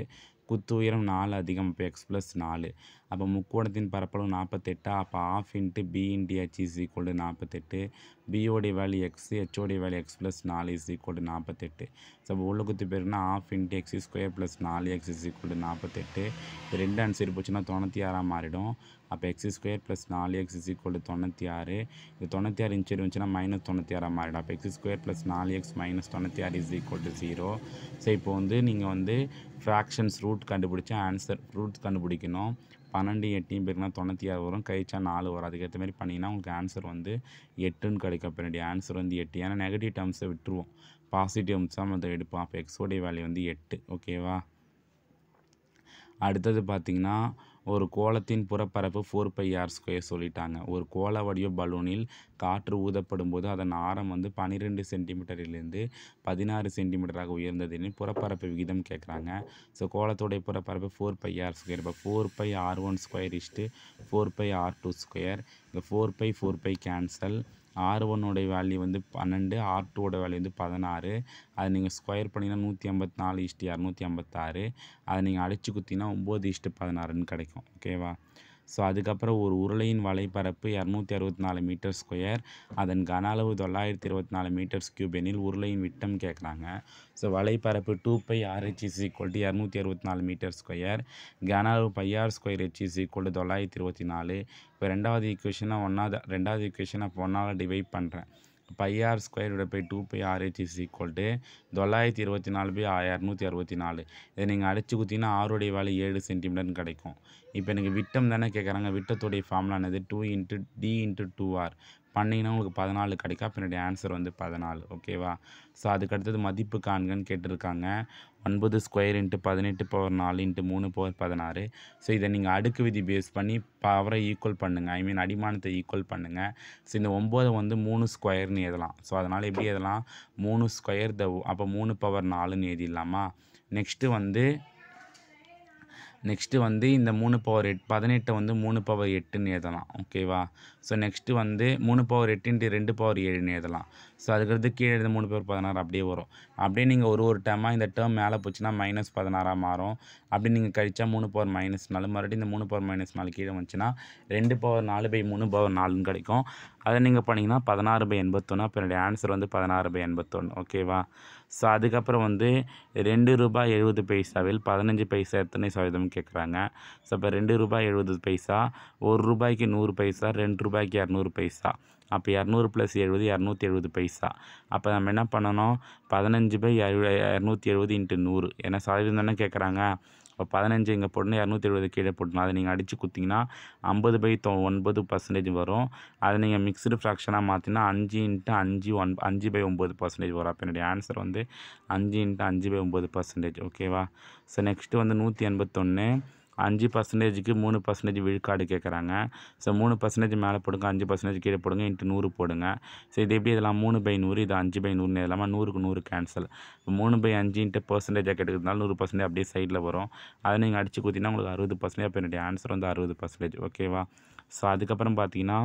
குத்து உயரம் 4 அதிகம், இப்போ x + 4. அப்போ முக்கோணத்தின் பரப்பளவு 48. அப்போ 1/2 × b × h = 48. பியோடைய வேல்யூ எக்ஸ், ஹெச்சோடைய வேல்யூ x + 4 = 48. ஸோ அப்போ உள்ள குத்து பேருனா 1/2 × x² + 4x = 48. இது 2 ஆன்சர் போச்சுன்னா 96 மாறிடும். அப்போ x² + 4x = 96. இது 96 இன்ச் இருந்துச்சுன்னா -96 மாறிடும். அப்போ x² + 4x - 96 = 0. ஸோ இப்போ வந்து நீங்கள் வந்து ஃப்ராக்ஷன்ஸ் ரூட் கண்டுபிடிச்சா ஆன்சர் ரூட் கண்டுபிடிக்கணும். 12 8 பேருக்குனா 96 வரும். கழிச்சா 4 வரும். அதுக்கேற்ற மாதிரி பண்ணிங்கன்னா உங்களுக்கு ஆன்சர் வந்து 8ன்னு கிடைக்கும். அப்போ என்னுடைய ஆன்சர் வந்து 8. ஏன்னா நெகட்டிவ் டேர்ம்ஸை விட்டுருவோம், பாசிட்டிவ் டேர்ம்ஸ் தான் அதை எடுப்போம். அப்போ எக்ஸோடைய வேல்யூ வந்து 8. ஓகேவா? அடுத்தது பார்த்திங்கன்னா ஒரு கோளத்தின் புறப்பரப்பு 4πr² சொல்லிட்டாங்க. ஒரு கோள வடிவ பலூனில் காற்று ஊதப்படும் போது அதன் ஆரம் வந்து 12 சென்டிமீட்டரிலிருந்து 16 சென்டிமீட்டராக உயர்ந்ததின் புறப்பரப்பு விகிதம் கேட்குறாங்க. ஸோ கோளத்துடைய புறப்பரப்பு 4πr². இப்போ 4πr1² = 4πr2². இந்த 4π கேன்சல். R1 வேல்யூ வந்து 12, R2 வேல்யூ வந்து 16. அதை நீங்கள் ஸ்கொயர் பண்ணிங்கன்னா 154:256. அதை நீங்கள் அடித்து குத்திங்கன்னா 9:16ன்னு கிடைக்கும். ஓகேவா? ஸோ அதுக்கப்புறம் ஒரு உருளையின் வலைப்பரப்பு 264 மீட்டர் ஸ்கொயர், அதன் கன அளவு 924 மீட்டர்ஸ் கியூப் எனில் உருளையின் விட்டம் கேட்குறாங்க. ஸோ வலைப்பரப்பு 2π RH = 264 மீட்டர் ஸ்கொயர், கன அளவு πr ஸ்கொயர் H = 924. இப்போ ரெண்டாவது ஈக்குவேஷனை ரெண்டாவது ஈக்குவேஷனை இப்போ 1ஆல் டிவைட் பண்ணுறேன். πr square / 2π RH = 924/264. இதை நீங்கள் அடித்து குத்திங்கன்னா ஆருடைய வேல்யூ 7 சென்டிமீட்டர்னு கிடைக்கும். இப்போ எனக்கு விட்டம் தானே கேட்குறாங்க. விட்டத்துடைய ஃபார்முலா என்னது? 2 × d × 2r பண்ணிங்கன்னா உங்களுக்கு 14 கிடைக்கும். அப்போ என்னுடைய ஆன்சர் வந்து 14. ஓகேவா? ஸோ அதுக்கடுத்தது மதிப்பு காண்கன்னு கேட்டிருக்காங்க. 9² × 18⁴ × 3⁴ 16. ஸோ இதை நீங்கள் அடுக்கு விதி பேஸ் பண்ணி பவரை ஈக்குவல் பண்ணுங்கள். அடிமானத்தை ஈக்குவல் பண்ணுங்கள். ஸோ இந்த 9 வந்து 3² எழுதலாம். ஸோ அதனால் எப்படி எழுதலாம்? 3² அப்போ 3⁴ எழுதிடலாமா? நெக்ஸ்ட்டு வந்து இந்த 3⁴8 18 வந்து 3⁴8ன்னு எழுதலாம். ஓகேவா? ஸோ நெக்ஸ்ட்டு வந்து 3⁴8 × 2⁴7ன்னு எழுதலாம். ஸோ அதுக்கடுத்து கீழே எழுத 3⁴16 அப்படியே வரும். அப்படியே நீங்கள் ஒரு டேர்மாக இந்த டேர்ம் மேலே போச்சுன்னா -16ஆக மாறும். அப்படி நீங்கள் கழிச்சா 3⁴−4 மறுபடியும் இந்த 3⁴−4 கீழே வந்துச்சுன்னா 2⁴4/3⁴4ன்னு கிடைக்கும். அதை நீங்கள் பண்ணிங்கன்னா 16/81. அப்போ என்னுடைய ஆன்சர் வந்து 16/81. ஓகேவா? ஸோ அதுக்கப்புறம் வந்து ₹2.70 15 பைசா எத்தனை சதவீதம் கேட்குறாங்க. ஸோ இப்போ ₹2.70 ₹1க்கு 100 பைசா, ₹2க்கு 200 பைசா. அப்போ 200 + 70 270 பைசா. அப்போ நம்ம என்ன பண்ணணும்? 15/270 × 100. ஏன்னா சதவீதம் தானே கேட்குறாங்க. இப்போ 15 இங்கே போடணும், 270 கீழே போடணும். அதை நீங்கள் அடித்து குத்திங்கன்னா 50/9% வரும். அதை நீங்கள் மிக்ஸ்டு ஃப்ராக்ஷனாக மாற்றினா 5 × 5/9% வரும். அப்போ என்னுடைய ஆன்சர் வந்து 5 × 5/9%. ஓகேவா? ஸோ நெக்ஸ்ட்டு வந்து 181 5%க்கு 3% விழுக்காடு கேட்குறாங்க. ஸோ 3% மேலே போடுங்க, 5% கீழே போடுங்க, × 100 போடுங்க. ஸோ இது எப்படி இதெல்லாம் 3/100 இது 5/100 எழுதலாமா? 100க்கு 100 கேன்சல். 3/5 × % கேட்டுக்கிறதுனால 100% அப்படியே சைடில் வரும். அதை நீங்கள் அடித்து குத்தினா உங்களுக்கு 60%. அப்போ என்னுடைய ஆன்சர் வந்து 60%. ஓகேவா? ஸோ அதுக்கப்புறம் பார்த்தீங்கன்னா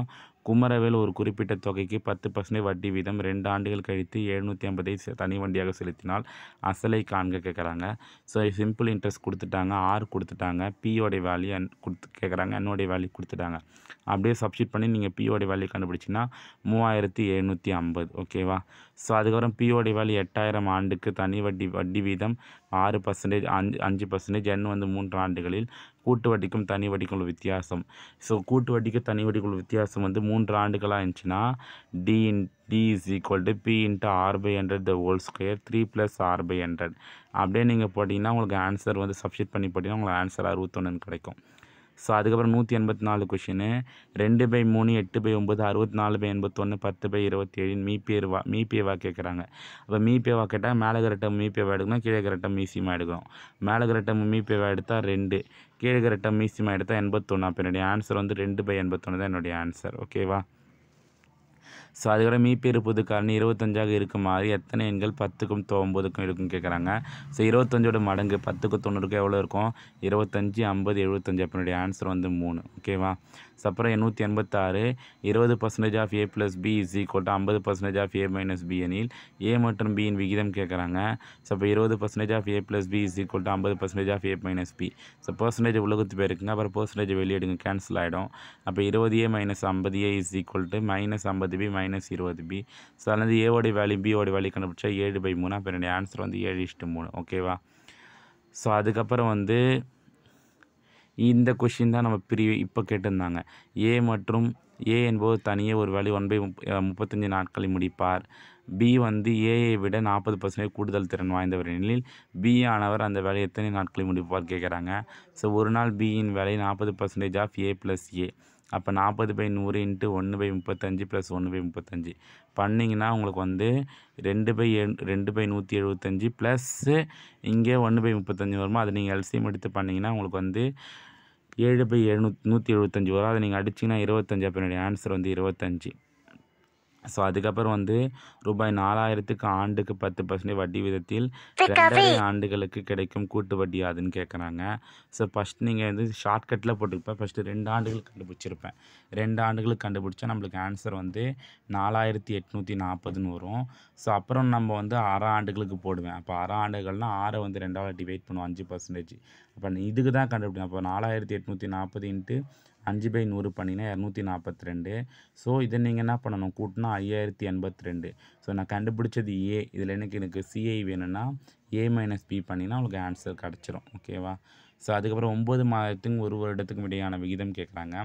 குமரவேல் ஒரு குறிப்பிட்ட தொகைக்கு 10% வட்டி வீதம் 2 ஆண்டுகள் கழித்து 750 தனி வண்டியாக செலுத்தினால் அசலை காண்க கேட்குறாங்க. ஸோ சிம்பிள் இன்ட்ரெஸ்ட் கொடுத்துட்டாங்க, ஆர் கொடுத்துட்டாங்க, பியோடைய வேல்யூ கேட்குறாங்க, என்னோடைய வேல்யூ கொடுத்துட்டாங்க. அப்படியே சப்ஸ்டிட் பண்ணி நீங்கள் பியோடைய வேல்யூ கண்டுபிடிச்சிங்கன்னா 3750. ஓகேவா? ஸோ அதுக்கப்புறம் பியோடைய வேல்யூ 8000 ஆண்டுக்கு தனி வட்டி வீதம் 6%, 5%, n வந்து 3 ஆண்டுகளில். கூட்டு வட்டிக்கும் தனி வட்டிக்கும் உள்ள வித்தியாசம். ஸோ கூட்டு வட்டிக்கு தனி வட்டிக்கு உள்ள வித்தியாசம் வந்து 3 ஆண்டுகளாக இருந்துச்சுன்னா d = p × r/100 2 3 + r/100. அப்படியே நீங்கள் போட்டிங்கன்னா உங்களுக்கு ஆன்சர் வந்து சப்ஸ்டிட் பண்ணி போட்டிங்கன்னா உங்களுக்கு ஆன்சர் 61 கிடைக்கும். ஸோ அதுக்கப்புறம் 184 கொஷினு 2/3 8/9 64/81 10/27 மீபேவா கேட்குறாங்க. அப்போ மீபேவா கேட்டால் மேலே இருக்கிற டேர்ம் மீபேவா எடுக்கணும், கீழே இருக்கிற டேர்ம் மீசியமாக எடுக்கணும். மேலே இருக்கிற டேர்ம் மீபேவா எடுத்தால் 2, கீழே இருக்கிற டேர்ம் மீசியமாக எடுத்தால் 81. அப்போ என்னுடைய ஆன்சர் வந்து 2/81 தான் என்னுடைய ஆன்சர். ஓகேவா? ஸோ அதுக்கப்புறம் மீப்பேறு புது காரணி 25ஆக இருக்குமாறு எத்தனை எண்கள் 10க்கும் 9க்கும் இருக்குன்னு கேட்குறாங்க. ஸோ 25ஓட மடங்கு 10க்கும் 90க்கும் எவ்வளோ இருக்கும்? 25, 50, 75. அப்போ ஆன்சர் வந்து 3. ஓகேவா? ஸோ அப்புறம் 186 20% of a + b = 50% of a - b எனில் a மற்றும் b இன் விகிதம் கேட்குறாங்க. ஸோ இப்போ 20% of a + b = 50% of a - b. So percentage உலகத்து பேருக்குங்க, அப்புறம் பர்சன்டேஜ் வெளியிடுங்க, கேன்சல் ஆகிடும். அப்போ 20a - 50a = -50b - 20b. So அதுலேருந்து ஏவோடைய வேல்யூ பியோடைய வேல்யூ கண்டுபிடிச்சா 7/3. அப்போ என்னுடைய ஆன்சர் வந்து 7:3. ஓகேவா? ஸோ அதுக்கப்புறம் வந்து இந்த கொஷின் தான் நம்ம இப்போ கேட்டிருந்தாங்க. ஏ மற்றும் ஏ என்பவர் தனியே ஒரு வேல்யூ 1/35 நாட்களில் முடிப்பார். பி வந்து ஏயை விட 40% கூடுதல் திறன் வாய்ந்தவர் எனில் பி ஆனவர் அந்த வேலையை எத்தனை நாட்களில் முடிப்பார் கேட்குறாங்க. ஸோ ஒரு நாள் பியின் வேலை 40% ஆஃப் a + a. அப்போ 40/100 × 1/35 + 1/35 பண்ணிங்கன்னா உங்களுக்கு வந்து 2/175 ப்ளஸ் இங்கே 1/35 வருமா? அதை நீங்கள் எல்சிஎம் எடுத்து பண்ணிங்கன்னா உங்களுக்கு வந்து 7/175 வரும். அதை நீங்கள் அடிச்சிங்கன்னா 25. அப்போ என்னுடைய ஆன்சர் வந்து 25. ஸோ அதுக்கப்புறம் வந்து ரூபாய் 4000க்கு ஆண்டுக்கு 10% வட்டி விதத்தில் 2.5 ஆண்டுகளுக்கு கிடைக்கும் கூட்டு வட்டி அதுன்னு கேட்குறாங்க. ஸோ ஃபஸ்ட் நீங்கள் வந்து ஷார்ட்கட்டில் போட்டுருப்பேன். ஃபஸ்ட்டு 2 ஆண்டுகளுக்கு கண்டுபிடிச்சிருப்பேன். 2 ஆண்டுகளுக்கு கண்டுபிடிச்சா நம்மளுக்கு ஆன்சர் வந்து 4840ன்னு வரும். ஸோ அப்புறம் நம்ம வந்து அரை ஆண்டுகளுக்கு போடுவேன். அப்போ அரை ஆண்டுகள்னால் 6 வந்து 2ஆல் டிவைட் பண்ணுவோம் 5%. அப்போ இதுக்கு தான் கண்டுபிடிக்கும். அப்போ 4840 இன்ட்டு 5/100 பண்ணினா 242. ஸோ இதை நீங்கள் என்ன பண்ணணும், கூட்டினா 5082. ஸோ நான் கண்டுபிடிச்சது ஏ. இதில் எனக்கு சிஐ வேணும்னா ஏ மைனஸ் பி பண்ணினா உங்களுக்கு ஆன்சர் கிடச்சிரும். ஓகேவா? ஸோ அதுக்கப்புறம் 9 மாதத்துக்கும் 1 வருடத்துக்கும் இடையான விகிதம் கேட்குறாங்க.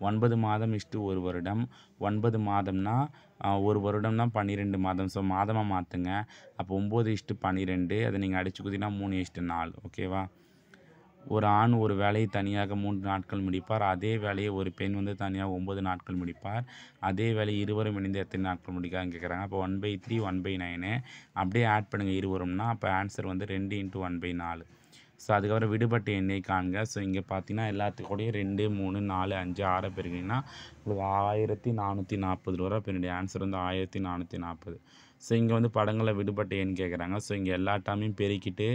9 மாதம் இஸ்டு 1 வருடம். 9 மாதம்னா 1 வருடம்னா 12 மாதம். ஸோ மாதமாக மாற்றுங்க. அப்போ 9:12. அதை நீங்கள் அடிச்சு குத்தினா 3:4. ஓகேவா? ஒரு ஆண் ஒரு வேலையை தனியாக 3 நாட்கள் முடிப்பார். அதே வேலையை ஒரு பெண் வந்து தனியாக 9 நாட்கள் முடிப்பார். அதே வேலையை இருவரும் இணைந்து எத்தனை நாட்கள் முடிக்கான்னு கேட்குறாங்க. அப்போ 1/3 1/9 அப்படியே ஆட் பண்ணுங்கள் இருவரும்னா. அப்போ ஆன்சர் வந்து 2 × 1/4. ஸோ அதுக்கப்புறம் விடுபட்ட எண்ணெய் காண்க. ஸோ இங்கே பார்த்தீங்கன்னா எல்லாத்துக்கூடயும் 2 3 4 5 6 பெருக்கிங்கன்னா உங்களுக்கு 1440 வரும். அப்போ என்னுடைய ஆன்சர் வந்து 1440. ஸோ இங்கே வந்து படங்களில் விடுபட்ட எண் கேட்குறாங்க. ஸோ இங்கே எல்லா டைமையும் பெருக்கிட்டு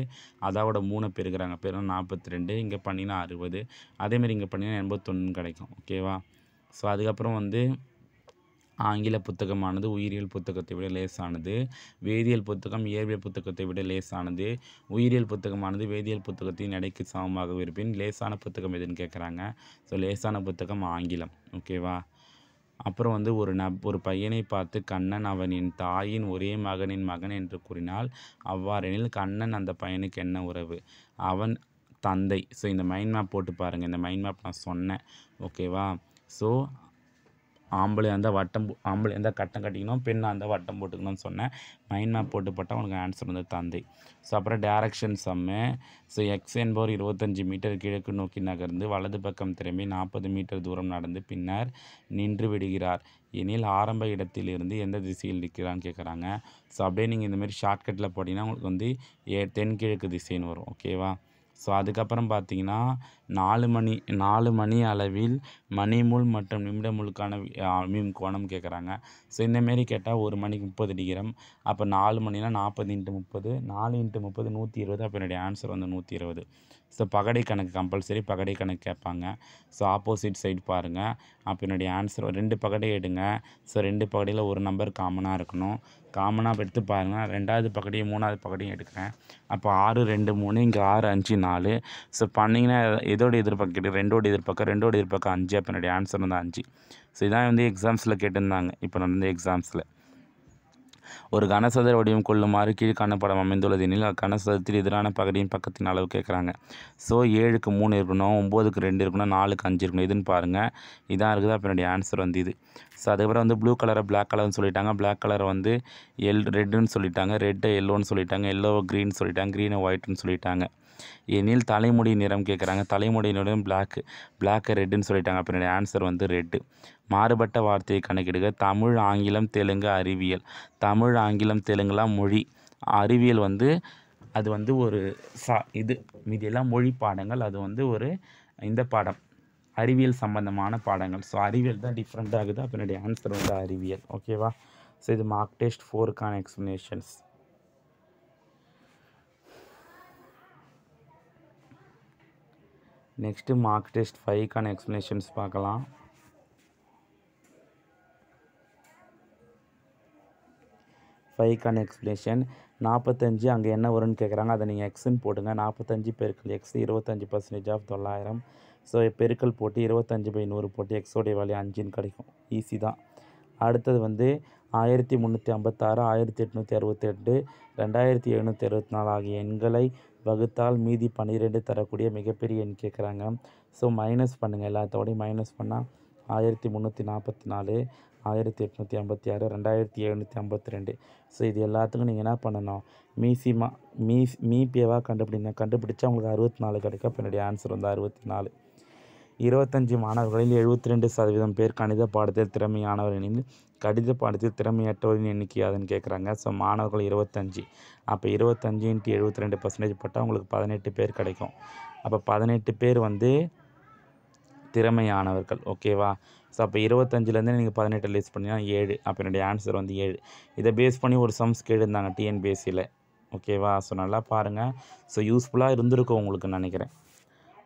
அதோட 3 பெருக்கிறாங்க. பெருனா 42. இங்கே பண்ணினா 60. அதேமாதிரி இங்கே பண்ணினா 81 கிடைக்கும். ஓகேவா? ஸோ அதுக்கப்புறம் வந்து ஆங்கில புத்தகமானது உயிரியல் புத்தகத்தை விட லேசானது. வேதியியல் புத்தகம் இயற்பியல் புத்தகத்தை விட லேசானது. உயிரியல் புத்தகமானது வேதியியல் புத்தகத்தின் எடைக்கு சமமாக இருப்பின் லேசான புத்தகம் எதுன்னு கேட்குறாங்க. ஸோ லேசான புத்தகம் ஆங்கிலம். ஓகேவா? அப்புறம் வந்து ஒரு பையனை பார்த்து கண்ணன் அவன் என் தாயின் ஒரே மகனின் மகன் என்று கூறினால் அவ்வாறெனில் கண்ணன் அந்த பையனுக்கு என்ன உறவு? அவன் தந்தை. ஸோ இந்த மைண்ட் மேப் போட்டு பாருங்கள். இந்த மைண்ட் மேப் நான் சொன்னேன். ஓகேவா? ஸோ ஆம்பளை அந்த ஆம்பளை அந்த கட்டம் கட்டிக்கணும், பெண் அந்த வட்டம் போட்டுக்கணும்னு சொன்னேன். மைண்ட் மேப் போட்டு போட்டால் உனக்கு ஆன்சர் வந்து தந்தை. ஸோ அப்புறம் டேரக்ஷன் சம்மு. ஸோ எக்ஸ் என்பவர் 25 மீட்டர் கிழக்கு நோக்கி நகர்ந்து வலது பக்கம் திரும்பி 40 மீட்டர் தூரம் நடந்து பின்னர் நின்று விடுகிறார் எனில் ஆரம்ப இடத்திலிருந்து எந்த திசையில் நிற்கிறான்னு கேட்குறாங்க. ஸோ அப்படியே நீங்கள் இந்தமாரி ஷார்ட்கட்டில் போட்டிங்கன்னா உங்களுக்கு வந்து தென்கிழக்கு திசைன்னு வரும். ஓகேவா? ஸோ அதுக்கப்புறம் பார்த்தீங்கன்னா 4 மணி அளவில் மணிமுள் மற்றும் நிமிடமுளுக்கான கோணம் கேட்குறாங்க. ஸோ இந்தமாரி கேட்டால் 1 மணிக்கு 30 டிகிரம். அப்போ 4 மணினா 40 × 30. 4 × 30 120. அப்போ என்னுடைய ஆன்சர் வந்து 120. ஸோ பகடை கணக்கு கம்பல்சரி பகடை கணக்கு கேட்பாங்க. ஸோ ஆப்போசிட் சைடு பாருங்கள். அப்போ என்னுடைய ஆன்சர் 2 பகடை எடுங்க. ஸோ 2 பகடையில் ஒரு நம்பர் காமனாக இருக்கணும். காமனாக எடுத்து பாருங்கள். 2வது பகடையும் 3வது பகடையும் எடுக்கிறேன். அப்போ 6 2 3. இங்கே 6 5 4. ஸோ பண்ணிங்கன்னா எதோட எதிர்பார்க்க 2ஓட எதிர்பார்க்க 5. அப்போ என்னுடைய ஆன்சர் வந்து 5. ஸோ இதான் வந்து எக்ஸாம்ஸில் கேட்டிருந்தாங்க. இப்போ நடந்த எக்ஸாம்ஸில் ஒரு கனசதுர வடிவம் கொள்ளுமாறு கீழ்காண படம் அமைந்துள்ளது எனில் கனசதுரத்தில் எதிரான பகுதியின் பக்கத்தின் அளவு கேட்குறாங்க. ஸோ 7க்கு 3 இருக்கணும், 9க்கு 2 இருக்கணும், 4க்கு 5 இருக்கணும். இதுன்னு பாருங்கள். இதான் இருக்குது. அப்போ என்னுடைய ஆன்சர் வந்து இது. ஸோ அதுக்கப்புறம் வந்து ப்ளூ கலரை பிளாக் கலர்னு சொல்லிட்டாங்க. பிளாக் கலரை வந்து ரெட்டுன்னு சொல்லிட்டாங்க. ரெட்டை எல்லோன்னு சொல்லிட்டாங்க. எல்லோவை க்ரீன் சொல்லிட்டாங்க. க்ரீனை ஒயிட்னு சொல்லிட்டாங்க. எனில் தலைமுடி நிறம் கேட்குறாங்க. தலைமுடி நிறம் பிளாக்கு ரெட்டுன்னு சொல்லிட்டாங்க. அப்போ என்னுடைய ஆன்சர் வந்து ரெட்டு. மாறுபட்ட வார்த்தையை கணக்கிடுக. தமிழ் ஆங்கிலம் தெலுங்கு அறிவியல். தமிழ் ஆங்கிலம் தெலுங்குலாம் மொழி. அறிவியல் வந்து அது வந்து ஒரு மீதியெல்லாம் மொழி பாடங்கள். அது வந்து ஒரு இந்த பாடம் அறிவியல் சம்பந்தமான பாடங்கள். ஸோ அறிவியல் தான் டிஃப்ரெண்ட் ஆகுது. அப்போ என்னுடைய ஆன்சர் வந்து அறிவியல். ஓகேவா? ஸோ இது மார்க் டெஸ்ட் 4க்கான எக்ஸ்ப்ளனேஷன்ஸ். நெக்ஸ்ட்டு மார்க் டெஸ்ட் 5க்கான எக்ஸ்ப்ளனேஷன்ஸ் பார்க்கலாம். எக்ஸ்ப்ளனேஷன் 45 அங்கே என்ன வரும்னு கேட்குறாங்க. அதை நீங்கள் எக்ஸ்ன்னு போடுங்க. 45 பெருக்கல் எக்ஸ் 25% ஆஃப் 900. ஸோ பெருக்கல் போட்டு 25/100 போட்டு எக்ஸோடைய வேல்யூ 5ன்னு கிடைக்கும். ஈஸி தான். அடுத்தது வந்து 1356 1868 2764 ஆகிய எண்களை வகுத்தால் மீதி 12 தரக்கூடிய மிகப்பெரிய எண் கேட்குறாங்க. ஸோ மைனஸ் பண்ணுங்கள். எல்லாத்தோடையும் மைனஸ் பண்ணால் 1344 1856 2752. ஸோ இது எல்லாத்துக்கும் நீங்கள் என்ன பண்ணணும், மீபிஏவாக கண்டுபிடிச்சா உங்களுக்கு 64 கிடைக்கும். அப்போ என்னுடைய ஆன்சர் வந்து 64. 25 மாணவர்களில் 72% பேர் கணித பாடத்தில் திறமையானவர் எனில் கணித பாடத்தில் திறமையற்றவரின் எண்ணிக்கை அதுன்னு கேட்குறாங்க. ஸோ மாணவர்கள் 25. அப்போ 25 × 72% போட்டால் உங்களுக்கு 18 பேர் கிடைக்கும். அப்போ 18 பேர் வந்து திறமையானவர்கள். ஓகேவா? ஸோ அப்போ 25லேருந்து நீங்கள் 18 லெஸ் பண்ணிங்கன்னா 7. அப்போ என்னுடைய ஆன்சர் வந்து 7. இதை பேஸ் பண்ணி ஒரு சம்ஸ் கேட்டிருந்தாங்க டிஎன்பிஎஸ்சியில். ஓகேவா? ஸோ நல்லா பாருங்கள். ஸோ யூஸ்ஃபுல்லாக இருந்திருக்கும் உங்களுக்கு நினைக்கிறேன்.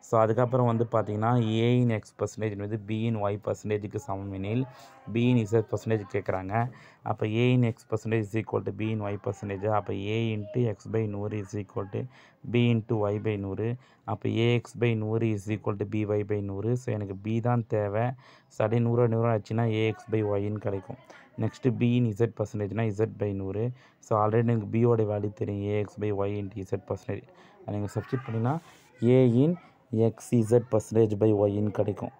ஸோ அதுக்கப்புறம் வந்து பார்த்தீங்கன்னா ஏஇன் எக்ஸ் பர்சன்டேஜ் வந்து பிஇன் ஒய் பர்சன்டேஜுக்கு சமம் எனில் பிஇன் இசட் பர்சன்டேஜ் கேட்குறாங்க. அப்போ ஏஇன் x percentage is equal to பிஇன் ஒய் பர்சன்டேஜ். அப்போ A into x by 100 is equal to B into y by 100. அப்போ A X by 100 is equal to B Y by 100. So எனக்கு பி தான் தேவை. ஸோ அப்படியே 100 ஆச்சுன்னா ஏஎக்ஸ் பை ஒய்ன்னு கிடைக்கும். நெக்ஸ்ட்டு பிஇன் இசட் பர்சன்டேஜ்னால் இசட் பை 100. ஸோ ஆல்ரெடி எனக்கு பியோட வேல்யூ தெரியும், A X by y into z percentage. நீங்கள் சப்ஸ்டிட் பண்ணிங்கன்னா ஏஇன் எக்ஸ் பர்சன்டேஜ் பை ஒய்ன்னு கிடைக்கும்.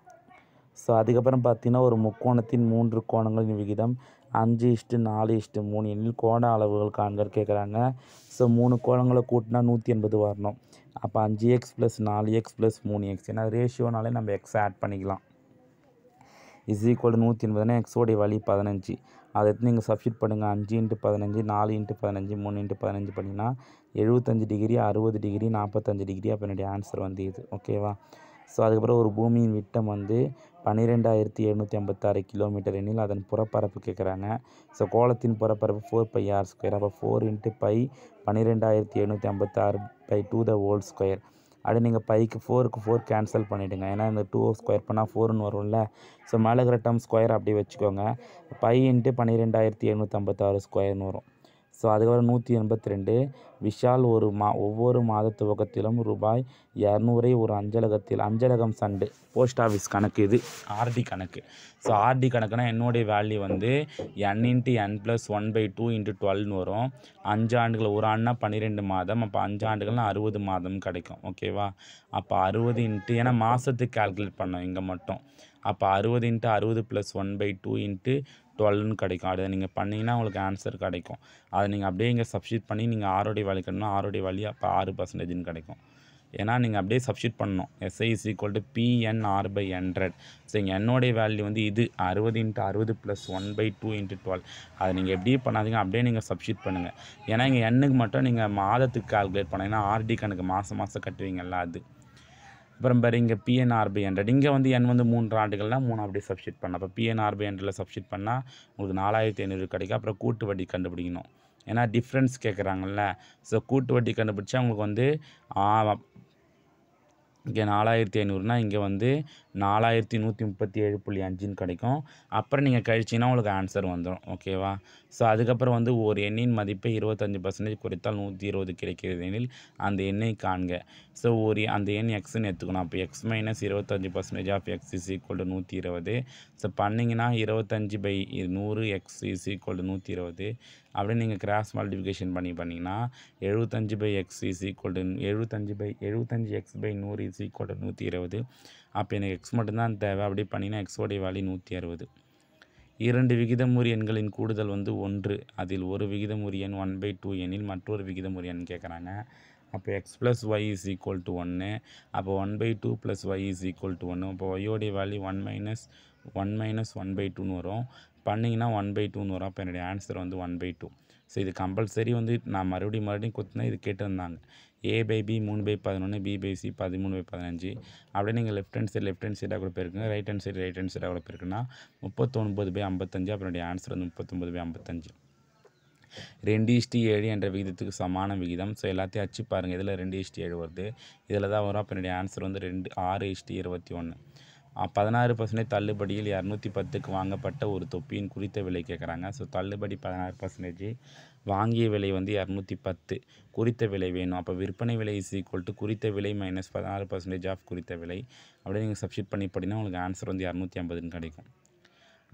ஸோ அதுக்கப்புறம் பார்த்தீங்கன்னா ஒரு முக்கோணத்தின் 3 கோணங்களின் விகிதம் 5:4:3 எனில் கோண அளவுகள் காண்க கேட்குறாங்க. ஸோ 3 கோணங்களை கூட்டினா 180 வரணும். அப்போ 5x + 4x + 3x, ஏன்னா ரேஷியோனாலே நம்ம எக்ஸ் ஆட் பண்ணிக்கலாம். இஸ் ஈக்குவல் 180னா எக்ஸோடைய வேல்யூ 15. அதை எடுத்து நீங்கள் சப்ஸ்டிட் பண்ணுங்கள். 5 × 15, 4 × 15, 3 × 15 பண்ணிங்கன்னா 75 டிகிரி, 60 டிகிரி, 45 டிகிரி. அப்போ என்னுடைய ஆன்சர் வந்து இது. ஓகேவா? ஸோ அதுக்கப்புறம் ஒரு பூமியின் விட்டம் வந்து 12,756 கிலோமீட்டர் எனில் அதன் புறப்பரப்பு கேட்குறாங்க. ஸோ கோளத்தின் புறப்பரப்பு 4πr². அப்போ 4 × π 12,756/2 அப்படி நீங்கள் பைக்கு 4க்கு 4 கேன்சல் பண்ணிவிடுங்க. ஏன்னா இந்த 2 ஸ்கொயர் பண்ணால் 4ன்னு வரும்ல. ஸோ மேலே இருக்கிற டேர்ம் ஸ்கொயர் அப்படியே வச்சுக்கோங்க. π × 12,756 ஸ்கொயர்னு வரும். ஸோ அதுக்கப்புறம் 182. விஷால் ஒவ்வொரு மாத துவக்கத்திலும் ரூபாய் 200 ஒரு அஞ்சலகம் சண்டு போஸ்ட் ஆஃபீஸ் கணக்கு. இது ஆர்டி கணக்கு. ஸோ ஆர்டி கணக்குனா என்னுடைய வேல்யூ வந்து n × n + 1/2 × 12ன்னு வரும். 5 ஆண்டுகள், ஒரு ஆண்டுனா 12 மாதம். அப்போ 5 ஆண்டுகள்னா 60 மாதம் கிடைக்கும். ஓகேவா? அப்போ 60 × ஏன்னா மாதத்துக்கு கால்குலேட் பண்ணோம் இங்கே மட்டும். அப்போ 60 × 60 + 1/2 × 12ன்னு கிடைக்கும். அதை நீங்கள் பண்ணிங்கன்னா உங்களுக்கு ஆன்சர் கிடைக்கும். அதை நீங்கள் அப்படியே இங்கே சப்ஸ்டிட் பண்ணி நீங்கள் ஆரோடைய வேல்யூ கட்டணும். ஆரோடைய வேல்யூ அப்போ 6% கிடைக்கும். ஏன்னா நீங்கள் அப்படியே சப்ஸ்டிட் பண்ணணும். SI = PNR/100. ஸோ இங்கே என்னோடைய வேல்யூ வந்து இது 60 × 60 + 1/2 × 12. அதை நீங்கள் எப்படியே பண்ணாதீங்க, அப்படியே நீங்கள் சப்ஸ்டிட் பண்ணுங்கள். ஏன்னா இங்கே எண்ணுக்கு மட்டும் நீங்கள் மாதத்துக்கு கால்குலேட் பண்ணீங்கன்னா ஆர்டி கணக்கு மாதம் கட்டுவீங்கல்ல அது. அப்புறம் பாரு இங்கே PNR/100. இங்கே வந்து n வந்து 3 ஆண்டுகள்னால் 3 அப்படியே சப்ஸ்டிட் பண்ணலாம். அப்போ PNR/100 சப்ஸ்டிட் பண்ணால் உங்களுக்கு 4500 கிடைக்கும். அப்புறம் கூட்டு வட்டி கண்டுபிடிக்கணும். ஏன்னா டிஃப்ரென்ஸ் கேட்குறாங்கல்ல. ஸோ கூட்டு வட்டி கண்டுபிடிச்சா உங்களுக்கு வந்து இங்கே 4500னா இங்கே வந்து 4137.5ன்னு கிடைக்கும். அப்புறம் நீங்கள் கழிச்சிங்கன்னா உங்களுக்கு ஆன்சர் வந்துடும். ஓகேவா? ஸோ அதுக்கப்புறம் வந்து ஒரு எண்ணின் மதிப்பை 25% குறைத்தால் 120 கிடைக்கிறது எனில் அந்த எண்ணை காண்க. ஸோ அந்த எண் எக்ஸ்ன்னு எடுத்துக்கணும். அப்போ x - 25% ஆஃப் x = 120. ஸோ பண்ணிங்கன்னா 25/100 x = 120. அப்படியே நீங்கள் கிராஸ் மல்டிப்ளிகேஷன் பண்ணிங்கன்னா 75/x = 75x/100 = 120. அப்போ எனக்கு எக்ஸ் மட்டும்தான் தேவை. அப்படியே பண்ணிங்கன்னா எக்ஸோடைய வேல்யூ 160. 2 விகிதமுறு எண்களின் கூடுதல் வந்து 1. அதில் ஒரு விகிதமுறு எண் 1/2 எனில் மற்றொரு விகிதமுறு எண் கேட்குறாங்க. அப்போ x + y = 1. அப்போ 1/2 + y = 1. அப்போ y-யோடைய வேல்யூ 1 - 1/2ன்னு வரும். பண்ணிங்கன்னா 1/2ன்னு வரும். அப்போ என்னுடைய ஆன்சர் வந்து 1/2. ஸோ இது கம்பல்சரி வந்து நான் மறுபடியும் கொடுத்தேன்னா இது கேட்டிருந்தாங்க. a/b 3/11, b/c 13/15. அப்படியே நீங்கள் லெஃப்ட் ஹேண்ட் சைடாக கூட போயிருக்குங்க, ரைட் ஹேண்ட் சைடாக கூட போயிருக்குன்னா 39/55. அப்புறம் என்னுடைய ஆன்சர் வந்து 39/55. 2:7 என்ற விகிதத்துக்கு சமான விகிதம். ஸோ எல்லாத்தையும் அச்சு பாருங்கள். இதில் 2:7 வருது, இதில் தான் வரும். அப்போ என்னுடைய ஆன்சர் வந்து 6:21. 16% தள்ளுபடியில் 210க்கு வாங்கப்பட்ட ஒரு தொப்பியின் குறித்த விலை கேட்குறாங்க. ஸோ தள்ளுபடி 16%, வாங்கிய விலை வந்து 210, குறித்த விலை வேணும். அப்போ விற்பனை விலை = குறித்த விலை - 16% ஆஃப் குறித்த விலை. அப்படியே நீங்கள் சப்ஸ்டிட் பண்ணி படினா உங்களுக்கு ஆன்சர் வந்து 250ன்னு கிடைக்கும்.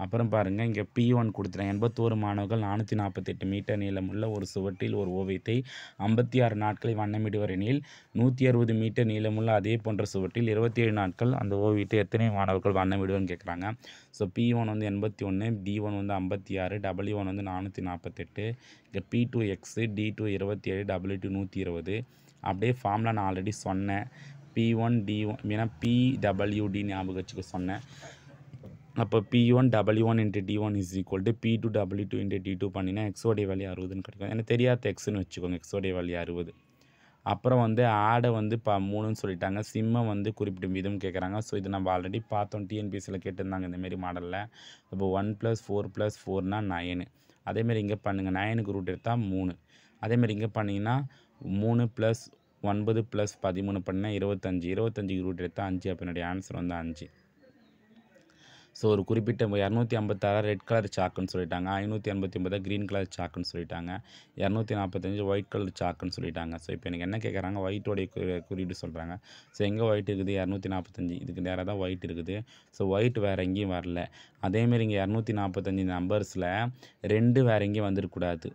அப்புறம் பாருங்கள், இங்கே P1 கொடுத்துறேன். 81 மாணவர்கள் 448 மீட்டர் நீளமுள்ள ஒரு சுவற்றில் ஒரு ஓவியத்தை 56 நாட்களை வண்ணமிடுவர் எனில் 160 மீட்டர் நீளமுள்ள அதே போன்ற சுவற்றில் 27 நாட்கள் அந்த ஓவியத்தை எத்தனை மாணவர்கள் வண்ணமிடுவர்னு கேட்குறாங்க. ஸோ P1 வந்து 81, D1 வந்து 56, W1 வந்து 448, இங்கே P2 x, D2 27, W2 120. அப்படியே ஃபார்முலா நான் ஆல்ரெடி சொன்னேன். P1 D1 ஏன்னா PWD ஞாபகம் வச்சுக்க சொன்னேன். அப்போ P1 W1 × D1 = P2 W2 × D2 பண்ணினா எக்ஸோடைய வேல்யூ 60ன்னு கிடைக்கும். எனக்கு தெரியாத எக்ஸ்ன்னு வச்சுக்கோங்க. எக்ஸோடைய வேல்யூ 60. அப்புறம் வந்து ஆடை வந்து 3ன்னு சொல்லிட்டாங்க. சிம்மை வந்து குறிப்பிட்ட வீதம் கேட்குறாங்க. ஸோ இது நம்ம ஆல்ரெடி பார்த்தோம், டிஎன்பிஎஸ்சியில் கேட்டிருந்தாங்க இந்தமாரி மாடலில். இப்போ 1 + 4 + 4னா 9. அதேமாரி இங்கே பண்ணுங்கள், 9க்கு ரூட் எடுத்தால் 3. அதேமாரி இங்கே பண்ணிங்கன்னா 3 + 9 + 13 பண்ணினா 25. 25க்கு ரூட் எடுத்தால் 5. அப்போ என்னுடைய ஆன்சர் வந்து 5. ஸோ ஒரு குறிப்பிட்ட 256 ரெட் கலர் சாக்குன்னு சொல்லிட்டாங்க. 589 க்ரீன் கலர் சாக்குன்னு சொல்லிட்டாங்க. 245 ஒயிட் கலர் சாக்குன்னு சொல்லிட்டாங்க. ஸோ இப்போ எனக்கு என்ன கேட்குறாங்க, ஒயிட்டோடைய குறியீடு சொல்கிறாங்க. ஸோ எங்கே ஒயிட் இருக்குது, 245 இதுக்கு நேராக தான் ஒயிட் இருக்குது. ஸோ ஒயிட் வேறு எங்கேயும் வரல. அதேமாரி இங்கே 245 நம்பர்ஸில் 2 வேறு எங்கேயும் வந்துருக்கூடாது,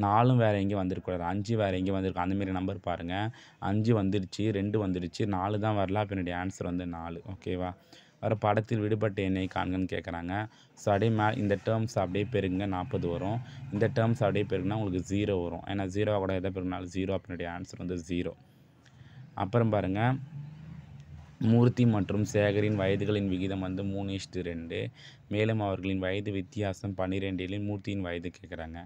4 வேறு எங்கேயும் வந்துருக்கூடாது, 5 வேறு எங்கேயும் வந்திருக்கும். அந்தமாரி நம்பர் பாருங்கள், 5 வந்துடுச்சு, 2 வந்துடுச்சு, 4 தான் வரல. அப்போ என்னுடைய ஆன்சர் வந்து 4. ஓகேவா? வர படத்தில் விடுபட்ட எண்ணை காண்கன்னு கேட்குறாங்க. ஸோ அப்படியே இந்த டேர்ம்ஸ் அப்படியே பெருங்க 40 வரும். இந்த டேர்ம்ஸ் அப்படியே பெருக்குனா உங்களுக்கு 0 வரும். ஏன்னா 0 கூட எதை பெருக்கினாலும் 0. அப்படின்னுடைய ஆன்சர் வந்து 0. அப்புறம் பாருங்கள், மூர்த்தி மற்றும் சேகரின் வயதுகளின் விகிதம் வந்து 3:2. மேலும் அவர்களின் வயது வித்தியாசம் 12. மூர்த்தியின் வயது கேட்குறாங்க.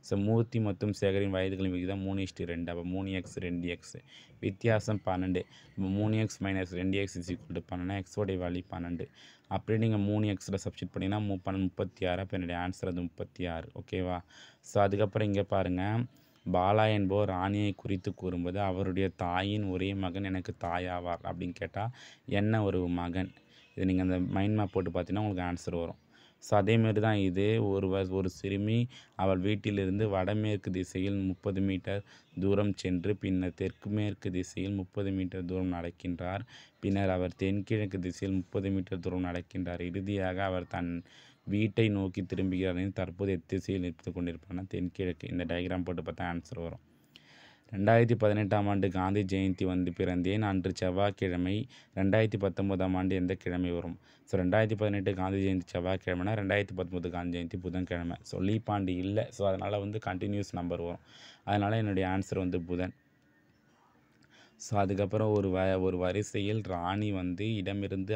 ஸோ மூர்த்தி மற்றும் சேகரின் வயதுகளின் விகிதம் 3:2. அப்போ 3x 2x, வித்தியாசம் 12. இப்போ 3x - 2x = 12. எக்ஸோடைய வேல்யூ 12. அப்படியே நீங்கள் 3xல சப்ஸ்டிட் பண்ணிங்கன்னா 36. அப்போ என்னுடைய ஆன்சர் வந்து 36. ஓகேவா? ஸோ அதுக்கப்புறம் இங்கே பாருங்கள், பாலா என்பவர் ராணியை குறித்து கூறும்போது அவருடைய தாயின் ஒரே மகன் எனக்கு தாயாவார் அப்படின்னு கேட்டால் என்ன ஒரு மகன். இது நீங்கள் அந்த மைண்ட் மேப் போட்டு பார்த்தீங்கன்னா உங்களுக்கு ஆன்சர் வரும். ஸோ அதேமாரி தான் இது. ஒரு சிறுமி அவள் வீட்டிலிருந்து வடமேற்கு திசையில் 30 மீட்டர் தூரம் சென்று பின்னர் தெற்கு மேற்கு திசையில் 30 மீட்டர் தூரம் நடக்கின்றார். பின்னர் அவர் தென்கிழக்கு திசையில் 30 மீட்டர் தூரம் நடக்கின்றார். இறுதியாக அவர் தன் வீட்டை நோக்கி திரும்புகிறார். தற்போது எத்திசையில் நிறுத்தி கொண்டிருப்பார்னா தென்கிழக்கு. இந்த டயக்ராம் போட்டு பார்த்தா ஆன்சர் வரும். 2018ஆம் ஆண்டு காந்தி ஜெயந்தி வந்து பிறந்தேன். அன்று செவ்வாய்க்கிழமை. 2019ஆம் ஆண்டு எந்த கிழமை வரும்? ஸோ 2018 காந்தி ஜெயந்தி செவ்வாய்க்கிழமைனா 2019 காந்தி ஜெயந்தி புதன்கிழமை. ஸோ லீப் ஆண்டு இல்லை. ஸோ அதனால் வந்து கண்டினியூஸ் நம்பர் வரும். அதனால் என்னுடைய ஆன்சர் வந்து புதன். ஸோ அதுக்கப்புறம் ஒரு வரிசையில் ராணி வந்து இடமிருந்து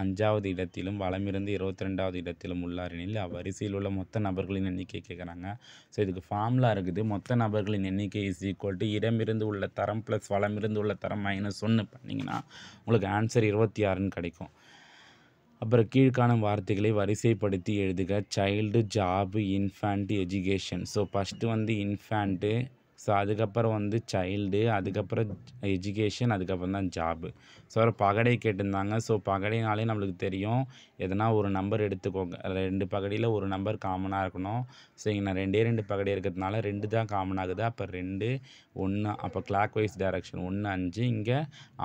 5வது இடத்திலும் வலமிருந்து 22வது இடத்திலும் உள்ளார் எனில் அவ்வரிசையில் உள்ள மொத்த நபர்களின் எண்ணிக்கை கேட்குறாங்க. ஸோ இதுக்கு ஃபார்முலா இருக்குது. மொத்த நபர்களின் எண்ணிக்கை = இடமிருந்து உள்ள தரம் + வலமிருந்து உள்ள தரம் -1 பண்ணிங்கன்னா உங்களுக்கு ஆன்சர் 26ன்னு கிடைக்கும். அப்புறம் கீழ்காணும் வார்த்தைகளை வரிசைப்படுத்தி எழுதுக. Child, job, infant, education. So first வந்து இன்ஃபேண்ட்டு, ஸோ அதுக்கப்புறம் வந்து சைல்டு, அதுக்கப்புறம் எஜுகேஷன், அதுக்கப்புறம் தான் ஜாபு. ஸோ பகடை கேட்டிருந்தாங்க. ஸோ பகடைனாலே நம்மளுக்கு தெரியும், எதனா ஒரு நம்பர் எடுத்துக்கோங்க. 2 பகடியில் ஒரு நம்பர் காமனாக இருக்கணும். ஸோ இங்கே நான் 2 பகடை இருக்கிறதுனால 2 தான் காமன் ஆகுது. அப்போ 2 1. அப்போ கிளாக் வைஸ் டைரக்ஷன் 1 5, இங்கே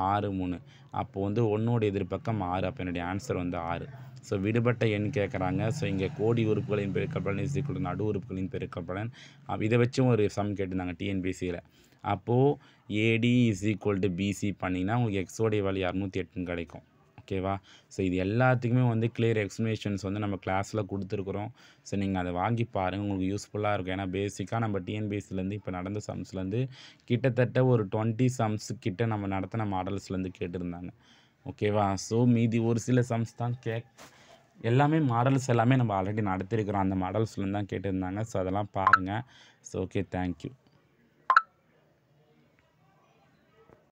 6 3. அப்போ வந்து 1 எதிர்பக்கம் 6. அப்போ என்னுடைய ஆன்சர் வந்து 6. ஸோ விடுபட்ட எண் கேட்குறாங்க. ஸோ இங்கே கோடி உறுப்புகளின் பெருக்கற்பலன் = நடு உறுப்புகளின் பெருக்கற்பலன். இதை வச்சும் ஒரு சம் கேட்டிருந்தாங்க டிஎன்பிசியில். அப்போது AD = BC பண்ணிங்கன்னா உங்களுக்கு எக்ஸோடைய வேல்யூ 208ன்னு கிடைக்கும். ஓகேவா? ஸோ இது எல்லாத்துக்குமே வந்து கிளியர் எக்ஸ்ப்ளனேஷன்ஸ் வந்து நம்ம கிளாஸில் கொடுத்துருக்குறோம். ஸோ நீங்கள் அதை வாங்கி பாருங்கள், உங்களுக்கு யூஸ்ஃபுல்லாக இருக்கும். ஏன்னா பேசிக்காக நம்ம டிஎன்பிஎஸ்சிலேருந்து இப்போ நடந்த சம்ஸ்லேருந்து கிட்டத்தட்ட ஒரு 20 சம்ஸ் கிட்ட நம்ம நடத்தின மாடல்ஸ்லேருந்து கேட்டிருந்தாங்க. ஓகேவா? ஸோ மீதி ஒரு சில சம்ஸ் தான் எல்லாமே மாடல்ஸ் எல்லாமே நம்ம ஆல்ரெடி நடத்திருக்கிறோம். அந்த மாடல்ஸ்லேருந்து தான் கேட்டிருந்தாங்க. ஸோ அதெல்லாம் பாருங்கள். So okay, thank you.